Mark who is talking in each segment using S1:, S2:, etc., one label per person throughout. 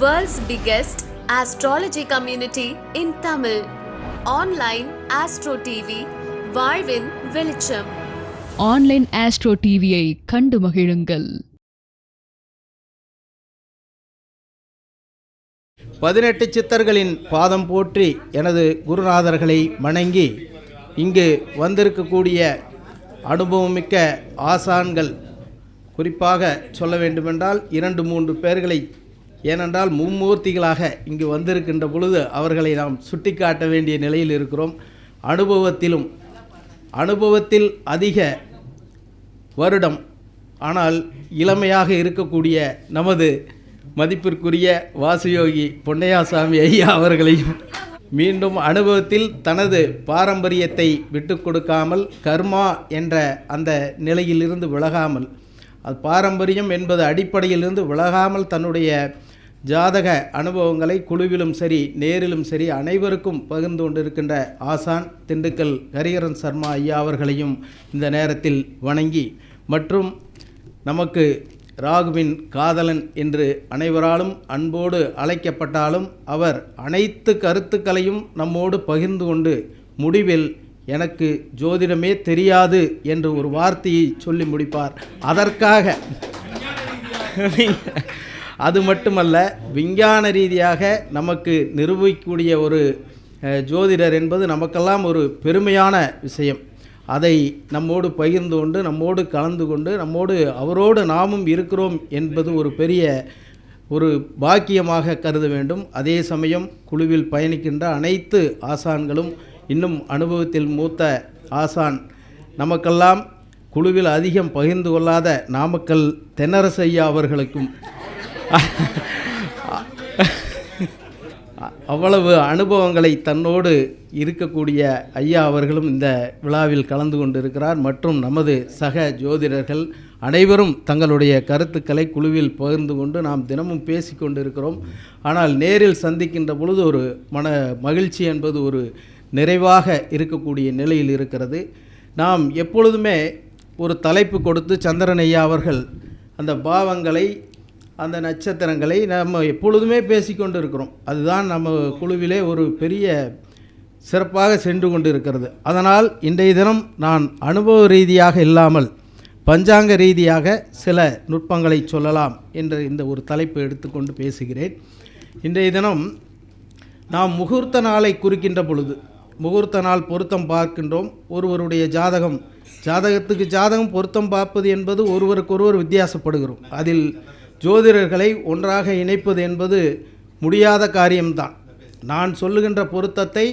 S1: World's biggest astrology community in Tamil. Online Astro TV, வாழ்வின் வெளிச்சம்.
S2: Online astro டிவியை கண்டு மகிழுங்கள்.
S3: 18 சித்தர்களின் பாதம் போற்றி எனது குருநாதர்களை வணங்கி இங்கு வந்திருக்கக்கூடிய அனுபவமிக்க ஆசான்கள், குறிப்பாக சொல்ல வேண்டுமென்றால் 2-3 பேர்களை, ஏனென்றால் மும்மூர்த்திகளாக இங்கு வந்திருக்கின்ற பொழுது அவர்களை நாம் சுட்டிக்காட்ட வேண்டிய நிலையில் இருக்கிறோம். அனுபவத்தில் அதிக வருடம் ஆனால் இளமையாக இருக்கக்கூடிய நமது மதிப்பிற்குரிய வாசுயோகி பொன்னையாசாமி ஐயா அவர்களையும் மீண்டும் அனுபவத்தில் தனது பாரம்பரியத்தை விட்டு கொடுக்காமல் கர்மா என்ற அந்த நிலையிலிருந்து விலகாமல், அது பாரம்பரியம் என்பது அடிப்படையிலிருந்து விலகாமல் தன்னுடைய ஜாதக அனுபவங்களை குழுவிலும் சரி நேரிலும் சரி அனைவருக்கும் பகிர்ந்து கொண்டிருக்கின்ற ஆசான் திண்டுக்கல் ஹரிஹரன் சர்மா ஐயா அவர்களையும் இந்த நேரத்தில் வணங்கி, மற்றும் நமக்கு ராகுவின் காதலன் என்று அனைவராலும் அன்போடு அழைக்கப்பட்டாலும் அவர் அனைத்து கருத்துக்களையும் நம்மோடு பகிர்ந்து கொண்டு முடிவில் எனக்கு ஜோதிடமே தெரியாது என்று ஒரு வார்த்தையை சொல்லி முடிப்பார். அதற்காக அது மட்டுமல்ல, விஞ்ஞான ரீதியாக நமக்கு நிரூபிக்கக்கூடிய ஒரு ஜோதிடர் என்பது நமக்கெல்லாம் ஒரு பெருமையான விஷயம். அதை நம்மோடு பகிர்ந்து கொண்டு நம்மோடு கலந்து கொண்டு அவரோடு நாமும் இருக்கிறோம் என்பது ஒரு பெரிய ஒரு பாக்கியமாக கருத வேண்டும். அதே சமயம் குழுவில் பயணிக்கின்ற அனைத்து ஆசான்களும், இன்னும் அனுபவத்தில் மூத்த ஆசான், நமக்கெல்லாம் குழுவில் அதிகம் பகிர்ந்து கொள்ளாத நாமக்கல் தென்னரசு ஐயா அவர்களுக்கும் அவ்வளவு அனுபவங்களை தன்னோடு இருக்கக்கூடிய ஐயா அவர்களும் இந்த விழாவில் கலந்து கொண்டிருக்கிறார். மற்றும் நமது சக ஜோதிடர்கள் அனைவரும் தங்களுடைய கருத்துக்களை குழுவில் பகிர்ந்து கொண்டு நாம் தினமும் பேசி கொண்டிருக்கிறோம். ஆனால் நேரில் சந்திக்கின்ற பொழுது ஒரு மகிழ்ச்சி என்பது ஒரு நிறைவாக இருக்கக்கூடிய நிலையில் இருக்கிறது. நாம் எப்பொழுதுமே ஒரு தலைப்பு கொடுத்து சந்திரன் ஐயா அவர்கள் அந்த பாவங்களை, அந்த நட்சத்திரங்களை நம்ம எப்பொழுதுமே பேசிக்கொண்டு இருக்கிறோம். அதுதான் நம்ம குழுவிலே ஒரு பெரிய சிறப்பாக சென்று கொண்டு இருக்கிறது. அதனால் இன்றைய தினம் நான் அனுபவ ரீதியாக இல்லாமல் பஞ்சாங்க ரீதியாக சில நுட்பங்களை சொல்லலாம் என்ற இந்த ஒரு தலைப்பு எடுத்துக்கொண்டு பேசுகிறேன். இன்றைய தினம் நாம் முகூர்த்த நாளை குறிக்கின்ற பொழுது முகூர்த்த நாள் பொருத்தம் பார்க்கின்றோம். ஒருவருடைய ஜாதகத்துக்கு ஜாதகம் பொருத்தம் பார்ப்பது என்பது ஒருவருக்கொருவர் வித்தியாசப்படுகிறோம். அதில் ஜோதிடர்களை ஒன்றாக இணைப்பது என்பது முடியாத காரியம்தான். நான் சொல்லுகின்ற பொருத்தத்தை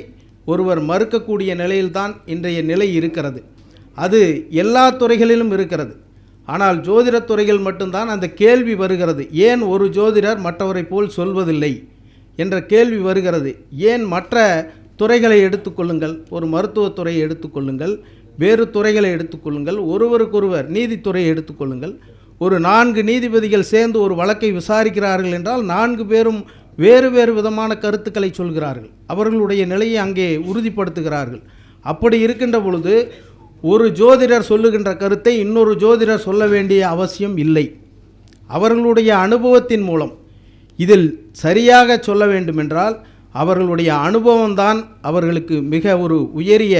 S3: ஒருவர் மறுக்கக்கூடிய நிலையில்தான் இன்றைய நிலை இருக்கிறது. அது எல்லா துறைகளிலும் இருக்கிறது. ஆனால் ஜோதிடத் துறைகள் மட்டும்தான் அந்த கேள்வி வருகிறது. ஏன் ஒரு ஜோதிடர் மற்றவரை போல் சொல்வதில்லை என்ற கேள்வி வருகிறது. ஏன் மற்ற துறைகளை எடுத்துக்கொள்ளுங்கள், ஒரு மருத்துவத்துறையை எடுத்துக்கொள்ளுங்கள், வேறு துறைகளை எடுத்துக்கொள்ளுங்கள், ஒருவருக்கொருவர் நீதித்துறையை எடுத்துக்கொள்ளுங்கள். ஒரு 4 நீதிபதிகள் சேர்ந்து ஒரு வழக்கை விசாரிக்கிறார்கள் என்றால் 4 பேரும் வேறு வேறு விதமான கருத்துக்களை சொல்கிறார்கள். அவர்களுடைய நிலையை அங்கே உறுதிப்படுத்துகிறார்கள். அப்படி இருக்கின்ற பொழுது ஒரு ஜோதிடர் சொல்லுகின்ற கருத்தை இன்னொரு ஜோதிடர் சொல்ல வேண்டிய அவசியம் இல்லை. அவர்களுடைய அனுபவத்தின் மூலம் இதில் சரியாக சொல்ல வேண்டுமென்றால் அவர்களுடைய அனுபவம்தான் அவர்களுக்கு மிக ஒரு உயரிய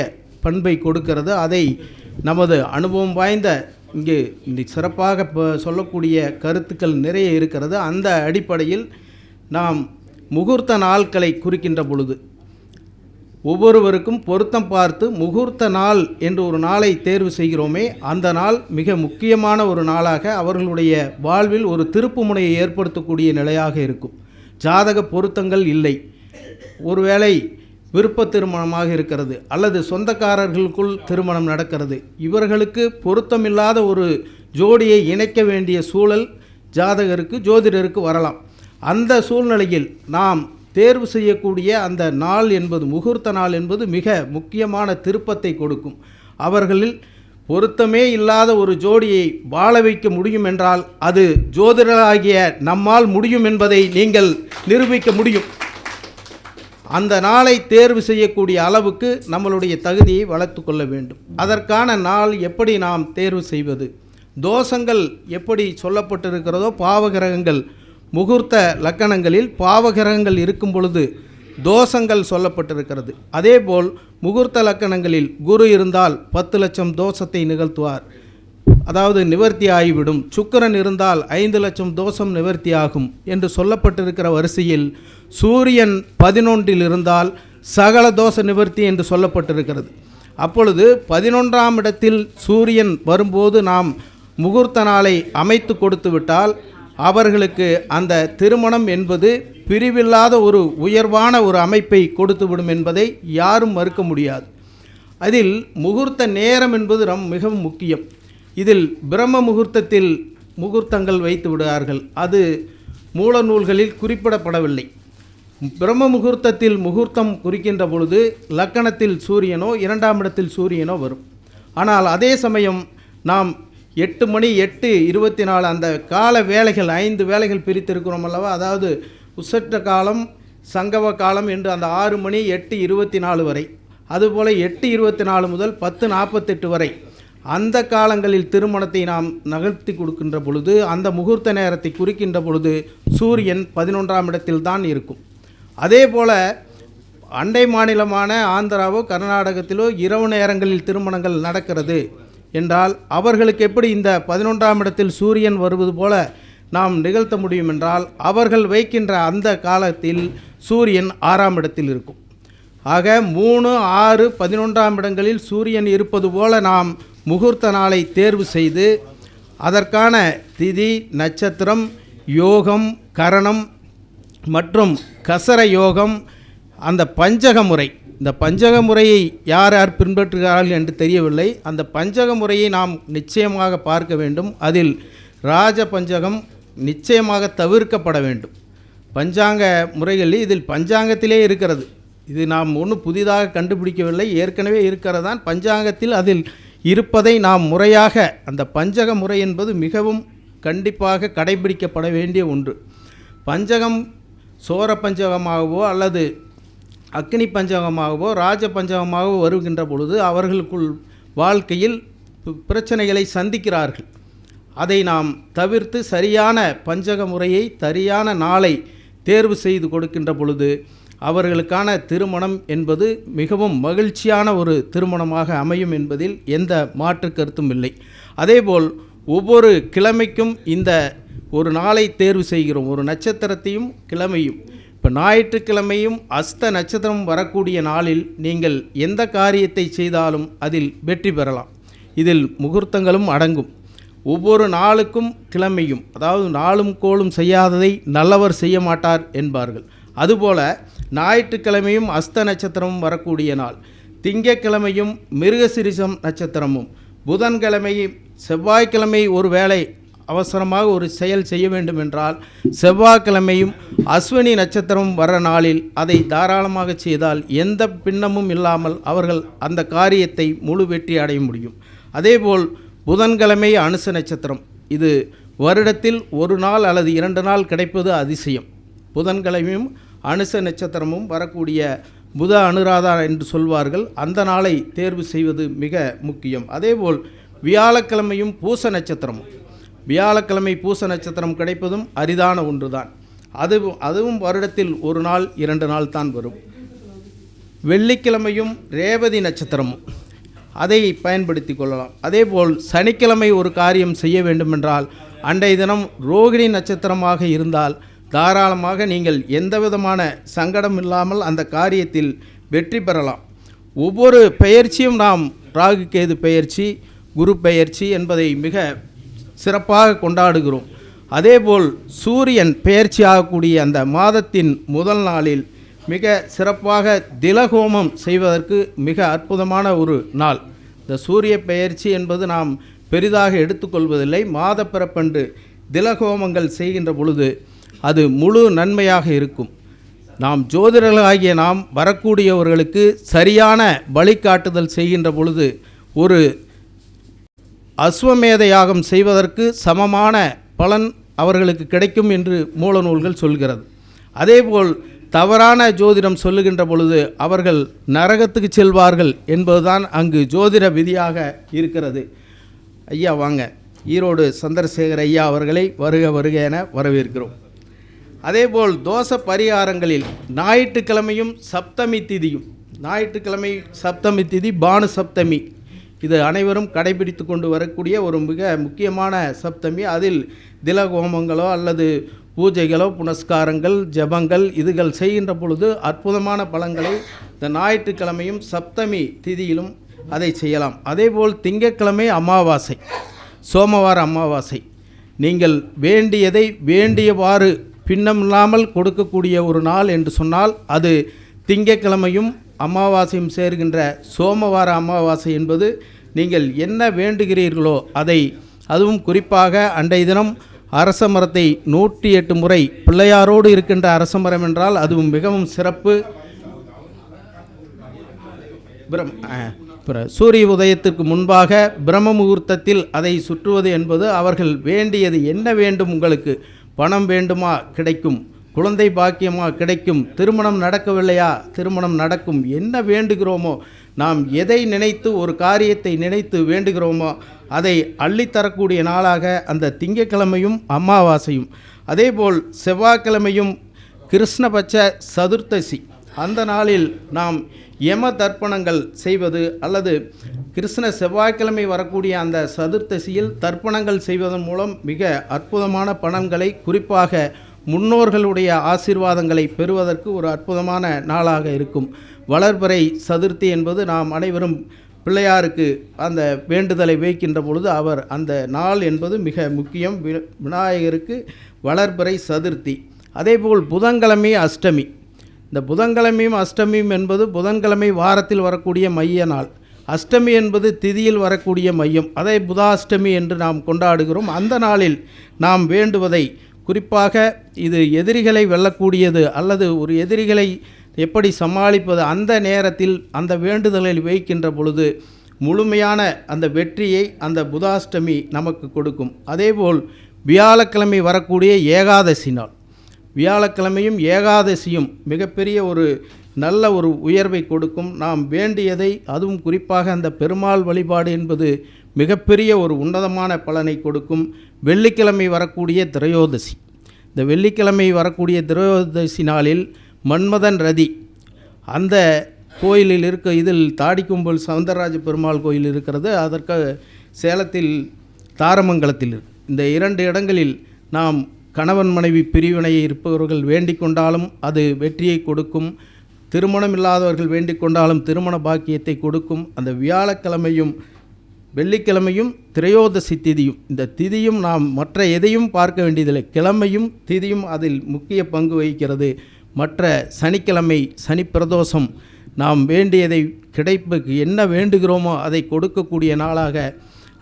S3: பண்பை கொடுக்கிறது. அதை நமது அனுபவம் வாய்ந்த இங்கே சிறப்பாக சொல்லக்கூடிய கருத்துக்கள் நிறைய இருக்கிறது. அந்த அடிப்படையில் நாம் முகூர்த்த நாட்களை குறிக்கின்ற பொழுது ஒவ்வொருவருக்கும் பொருத்தம் பார்த்து முகூர்த்த நாள் என்று ஒரு நாளை தேர்வு செய்கிறோமே, அந்த நாள் மிக முக்கியமான ஒரு நாளாக அவர்களுடைய வாழ்வில் ஒரு திருப்பு முனையை ஏற்படுத்தக்கூடிய நிலையாக இருக்கும். ஜாதக பொருத்தங்கள் இல்லை, ஒருவேளை விருப்ப திருமணமாக இருக்கிறது அல்லது சொந்தக்காரர்களுக்குள் திருமணம் நடக்கிறது, இவர்களுக்கு பொருத்தமில்லாத ஒரு ஜோடியை இணைக்க வேண்டிய சூழல் ஜோதிடருக்கு வரலாம். அந்த சூழ்நிலையில் நாம் தேர்வு செய்யக்கூடிய அந்த நாள் என்பது, முகூர்த்த நாள் என்பது மிக முக்கியமான திருப்பத்தை கொடுக்கும். அவர்களில் பொருத்தமே இல்லாத ஒரு ஜோடியை வாழ வைக்க முடியும் என்றால் அது ஜோதிடராகிய நம்மால் முடியும் என்பதை நீங்கள் நிரூபிக்க முடியும். அந்த நாளை தேர்வு செய்யக்கூடிய அளவுக்கு நம்மளுடைய தகுதியை வளர்த்து கொள்ள வேண்டும். அதற்கான நாள் எப்படி நாம் தேர்வு செய்வது, தோஷங்கள் எப்படி சொல்லப்பட்டிருக்கிறதோ, பாவகிரகங்கள் முகூர்த்த லக்கணங்களில் பாவகிரகங்கள் இருக்கும் பொழுது தோஷங்கள் சொல்லப்பட்டிருக்கிறது. அதேபோல் முகூர்த்த லக்கணங்களில் குரு இருந்தால் 10 லட்சம் தோஷத்தை நிகழ்த்துவார், அதாவது நிவர்த்தி ஆகிவிடும். சுக்கிரன் இருந்தால் 5 லட்சம் தோஷம் நிவர்த்தியாகும் என்று சொல்லப்பட்டிருக்கிற வரிசையில் சூரியன் 11இல் இருந்தால் சகல தோஷ நிவர்த்தி என்று சொல்லப்பட்டிருக்கிறது. அப்பொழுது 11ஆம் இடத்தில் சூரியன் வரும்போது நாம் முகூர்த்த நாளை அமைத்து கொடுத்து விட்டால் அவர்களுக்கு அந்த திருமணம் என்பது பிரிவில்லாத ஒரு உயர்வான ஒரு அமைப்பை கொடுத்துவிடும் என்பதை யாரும் மறுக்க முடியாது. அதில் முகூர்த்த நேரம் என்பது மிகவும் முக்கியம். இதில் பிரம்ம முகூர்த்தத்தில் முகூர்த்தங்கள் வைத்து விடுவார்கள். அது மூல நூல்களில் குறிப்பிடப்படவில்லை. பிரம்ம முகூர்த்தத்தில் முகூர்த்தம் குறிக்கின்ற பொழுது லக்கணத்தில் சூரியனோ 2ஆம் இடத்தில் சூரியனோ வரும். ஆனால் அதே சமயம் நாம் 8 மணி 8:24 அந்த கால வேளைகள் 5 வேளைகள் பிரித்திருக்கிறோம் அல்லவா, அதாவது உசற்ற காலம், சங்கவ காலம் என்று அந்த 6 மணி 8:24 வரை, அதுபோல் 8:24 முதல் 10:48 வரை அந்த காலங்களில் திருமணத்தை நாம் நகர்த்தி கொடுக்கின்ற பொழுது அந்த முகூர்த்த நேரத்தை குறிக்கின்ற பொழுது சூரியன் 11ஆம் இடத்தில் தான் இருக்கும். அதே போல் அண்டை மாநிலமான ஆந்திராவோ கர்நாடகத்திலோ இரவு நேரங்களில் திருமணங்கள் நடக்கிறது என்றால் அவர்களுக்கு எப்படி இந்த 11ஆம் இடத்தில் சூரியன் வருவது போல நாம் நிகழ்த்த முடியும் என்றால் அவர்கள் வைக்கின்ற அந்த காலத்தில் சூரியன் 6ஆம் இடத்தில் இருக்கும். ஆக 3, 6, 11ஆம் இடங்களில் சூரியன் இருப்பது போல நாம் முகூர்த்த நாளை தேர்வு செய்து அதற்கான திதி, நட்சத்திரம், யோகம், கரணம் மற்றும் கசர யோகம், அந்த பஞ்சக முறை, இந்த பஞ்சக முறையை யார் யார் பின்பற்றுகிறார்கள் என்று தெரியவில்லை. அந்த பஞ்சக முறையை நாம் நிச்சயமாக பார்க்க வேண்டும். அதில் ராஜ பஞ்சகம் நிச்சயமாக தவிர்க்கப்பட வேண்டும். பஞ்சாங்க முறைகளில் இதில் பஞ்சாங்கத்திலே இருக்கிறது, இது நாம் ஒன்றும் புதிதாக கண்டுபிடிக்கவில்லை, ஏற்கனவே இருக்கிறதான் பஞ்சாங்கத்தில் அதில் இருப்பதை நாம் முறையாக, அந்த பஞ்சக முறை என்பது மிகவும் கண்டிப்பாக கடைபிடிக்கப்பட வேண்டிய ஒன்று. பஞ்சகம் சோர பஞ்சகமாகவோ அல்லது அக்னி பஞ்சகமாகவோ ராஜ பஞ்சகமாகவோ வருகின்ற பொழுது அவர்களுக்குள் வாழ்க்கையில் பிரச்சனைகளை சந்திக்கிறார்கள். அதை நாம் தவிர்த்து சரியான பஞ்சக முறையை, சரியான நாளை தேர்வு செய்து கொடுக்கின்ற பொழுது அவர்களுக்கான திருமணம் என்பது மிகவும் மகிழ்ச்சியான ஒரு திருமணமாக அமையும் என்பதில் எந்த மாற்று கருத்தும் இல்லை. அதேபோல் ஒவ்வொரு கிழமைக்கும் இந்த ஒரு நாளை தேர்வு செய்கிறோம், ஒரு நட்சத்திரத்தையும் கிழமையும். இப்போ ஞாயிற்றுக்கிழமையும் அஸ்த நட்சத்திரம் வரக்கூடிய நாளில் நீங்கள் எந்த காரியத்தை செய்தாலும் அதில் வெற்றி பெறலாம். இதில் முகூர்த்தங்களும் அடங்கும். ஒவ்வொரு நாளுக்கும் கிழமையும், அதாவது நாளும் கோளும் செய்யாததை நல்லவர் செய்ய மாட்டார் என்பார்கள். அதுபோல ஞாயிற்றுக்கிழமையும் அஸ்த நட்சத்திரமும் வரக்கூடிய நாள், திங்கட்கிழமையும் மிருகசிரிசம் நட்சத்திரமும், புதன்கிழமையும் செவ்வாய்க்கிழமை ஒரு வேளை அவசரமாக ஒரு செயல் செய்ய வேண்டும் என்றால் செவ்வாய்க்கிழமையும் அஸ்வினி நட்சத்திரம் வர நாளில் அதை தாராளமாக செய்தால் எந்த பின்னமும் இல்லாமல் அவர்கள் அந்த காரியத்தை முழு வெற்றி அடைய முடியும். அதேபோல் புதன்கிழமை அனுச நட்சத்திரம், இது வருடத்தில் ஒரு நாள் அல்லது 2 நாள் கிடைப்பது அதிசயம். புதன்கிழமையும் அனுச நட்சத்திரமும் வரக்கூடிய புத அனுராதா என்று சொல்வார்கள், அந்த நாளை தேர்வு செய்வது மிக முக்கியம். அதேபோல் வியாழக்கிழமையும் பூச நட்சத்திரமும், வியாழக்கிழமை பூச நட்சத்திரம் கிடைப்பதும் அரிதான ஒன்றுதான். அதுவும் வருடத்தில் 1 நாள் 2 நாள் தான் வரும். வெள்ளிக்கிழமையும் ரேவதி நட்சத்திரமும், அதை பயன்படுத்தி கொள்ளலாம். அதேபோல் சனிக்கிழமை ஒரு காரியம் செய்ய வேண்டுமென்றால் அன்றைய தினம் ரோகிணி நட்சத்திரமாக இருந்தால் தாராளமாக நீங்கள் எந்த விதமான சங்கடம் இல்லாமல் அந்த காரியத்தில் வெற்றி பெறலாம். ஒவ்வொரு பெயர்ச்சியும் நாம் ராகு கேது பெயர்ச்சி, குரு பெயர்ச்சி என்பதை மிக சிறப்பாக கொண்டாடுகிறோம். அதேபோல் சூரியன் பெயர்ச்சி ஆகக்கூடிய அந்த மாதத்தின் முதல் நாளில் மிக சிறப்பாக திலகோமம் செய்வதற்கு மிக அற்புதமான ஒரு நாள். இந்த சூரிய பெயர்ச்சி என்பது நாம் பெரிதாக எடுத்துக்கொள்வதில்லை. மாத பிறப்பன்று திலகோமங்கள் செய்கின்ற பொழுது அது முழு நன்மையாக இருக்கும். நாம் ஜோதிடர்களாகிய நாம் வரக்கூடியவர்களுக்கு சரியான வழிகாட்டுதல் செய்கின்ற பொழுது ஒரு அஸ்வமேத யாகம் செய்வதற்கு சமமான பலன் அவர்களுக்கு கிடைக்கும் என்று மூல நூல்கள் சொல்கிறது. அதேபோல் தவறான ஜோதிடம் சொல்லுகின்ற பொழுது அவர்கள் நரகத்துக்கு செல்வார்கள் என்பதுதான் அங்கு ஜோதிட விதியாக இருக்கிறது. ஐயா வாங்க, ஈரோடு சந்திரசேகர் ஐயா அவர்களை வருக வருக என வரவேற்கிறோம். அதேபோல் தோஷ பரிகாரங்களில் ஞாயிற்றுக்கிழமையும் சப்தமி திதியும், ஞாயிற்றுக்கிழமை சப்தமி திதி பானு சப்தமி, இது அனைவரும் கடைபிடித்து கொண்டு வரக்கூடிய ஒரு மிக முக்கியமான சப்தமி. அதில் திலகோமங்களோ அல்லது பூஜைகளோ புனஸ்காரங்கள் ஜபங்கள் இதுகள் செய்கின்ற பொழுது அற்புதமான பலன்களை இந்த ஞாயிற்றுக்கிழமையும் சப்தமி திதியிலும் அதை செய்யலாம். அதேபோல் திங்கட்கிழமை அமாவாசை, சோமவார அமாவாசை, நீங்கள் வேண்டியதை வேண்டியவாறு பின்னமில்லாமல் கொடுக்கக்கூடிய ஒரு நாள் என்று சொன்னால் அது திங்கட்கிழமையும் அமாவாசையும் சேர்கின்ற சோமவார அமாவாசை என்பது நீங்கள் என்ன வேண்டுகிறீர்களோ அதை, அதுவும் குறிப்பாக அன்றைய தினம் அரச மரத்தை 108 முறை பிள்ளையாரோடு இருக்கின்ற அரச மரம் என்றால் அதுவும் மிகவும் சிறப்பு. சூரிய உதயத்திற்கு முன்பாக பிரம்ம முகூர்த்தத்தில் அதை சுற்றுவது என்பது அவர்கள் வேண்டியது என்ன வேண்டும், உங்களுக்கு பணம் வேண்டுமா கிடைக்கும், குழந்தை பாக்கியமா கிடைக்கும், திருமணம் நடக்கவில்லையா திருமணம் நடக்கும், என்ன வேண்டுகிறோமோ நாம் எதை நினைத்து ஒரு காரியத்தை நினைத்து வேண்டுகிறோமோ அதை அள்ளித்தரக்கூடிய நாளாக அந்த திங்கட்கிழமையும் அமாவாசையும், அதேபோல் செவ்வாய்க்கிழமையும் கிருஷ்ணபட்ச சதுர்த்தசி, அந்த நாளில் நாம் யம தர்ப்பணங்கள் செய்வது அல்லது கிருஷ்ண செவ்வாய்க்கிழமை வரக்கூடிய அந்த சதுர்த்தசியில் தர்ப்பணங்கள் செய்வதன் மூலம் மிக அற்புதமான பலன்களை, குறிப்பாக முன்னோர்களுடைய ஆசீர்வாதங்களை பெறுவதற்கு ஒரு அற்புதமான நாளாக இருக்கும். வளர்பிறை சதுர்த்தி என்பது நாம் அனைவரும் பிள்ளையாருக்கு அந்த வேண்டுதலை வைக்கின்ற பொழுது அவர் அந்த நாள் என்பது மிக முக்கியம். விநாயகருக்கு வளர்பிறை சதுர்த்தி. அதேபோல் புதன்கிழமை அஷ்டமி, இந்த புதன்கிழமையும் அஷ்டமியும் என்பது புதன்கிழமை வாரத்தில் வரக்கூடிய மைய நாள், அஷ்டமி என்பது திதியில் வரக்கூடிய மையம், அதை புதாஷ்டமி என்று நாம் கொண்டாடுகிறோம். அந்த நாளில் நாம் வேண்டுவதை, குறிப்பாக இது எதிரிகளை வெல்லக்கூடியது அல்லது ஒரு எதிரிகளை எப்படி சமாளிப்பது, அந்த நேரத்தில் அந்த வேண்டுதலில் வைக்கின்ற பொழுது முழுமையான அந்த வெற்றியை அந்த புதாஷ்டமி நமக்கு கொடுக்கும். அதேபோல் வியாழக்கிழமை வரக்கூடிய ஏகாதசி நாள், வியாழக்கிழமையும் ஏகாதசியும் மிகப்பெரிய ஒரு நல்ல ஒரு உயர்வை கொடுக்கும். நாம் வேண்டியதை, அதுவும் குறிப்பாக அந்த பெருமாள் வழிபாடு என்பது மிகப்பெரிய ஒரு உன்னதமான பலனை கொடுக்கும். வெள்ளிக்கிழமை வரக்கூடிய திரையோதசி, இந்த வெள்ளிக்கிழமை வரக்கூடிய திரையோதசி நாளில் மன்மதன் ரதி, அந்த கோயிலில் இருக்க, இதில் தாடிக்கும்பல் சவுந்தரராஜ பெருமாள் கோயில் இருக்கிறது, அதற்கு சேலத்தில் தாரமங்கலத்தில் இருக்கு. இந்த 2 இடங்களில் நாம் கணவன் மனைவி பிரிவினையை இருப்பவர்கள் வேண்டிக் கொண்டாலும் அது வெற்றியை கொடுக்கும், திருமணம் இல்லாதவர்கள் வேண்டிக் கொண்டாலும் திருமண பாக்கியத்தை கொடுக்கும். அந்த வியாழக்கிழமையும் வெள்ளிக்கிழமையும் திரையோதசி திதியும், இந்த திதியும் நாம் மற்ற எதையும் பார்க்க வேண்டியதில்லை, கிழமையும் திதியும் அதில் முக்கிய பங்கு வகிக்கிறது. மற்ற சனிக்கிழமை சனி பிரதோஷம், நாம் வேண்டியதை கிடைப்புக்கு என்ன வேண்டுகிறோமோ அதை கொடுக்கக்கூடிய நாளாக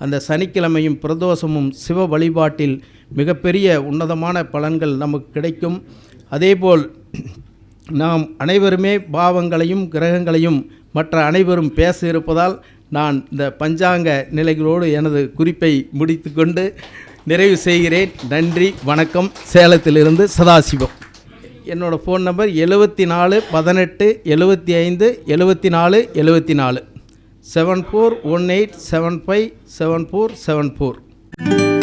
S3: அந்த சனிக்கிழமையும் பிரதோஷமும் சிவ வழிபாட்டில் மிகப்பெரிய உன்னதமான பலன்கள் நமக்கு கிடைக்கும். அதேபோல் நாம் அனைவருமே பாவங்களையும் கிரகங்களையும் மற்ற அனைவரும் பேச இருப்பதால் நான் இந்த பஞ்சாங்க நிலைகளோடு எனது குறிப்பை முடித்துக்கொண்டு நிறைவு செய்கிறேன். நன்றி, வணக்கம். சேலத்திலிருந்து சதாசிவம். என்னோடய ஃபோன் நம்பர் 74 18 75 74 74 7418757474.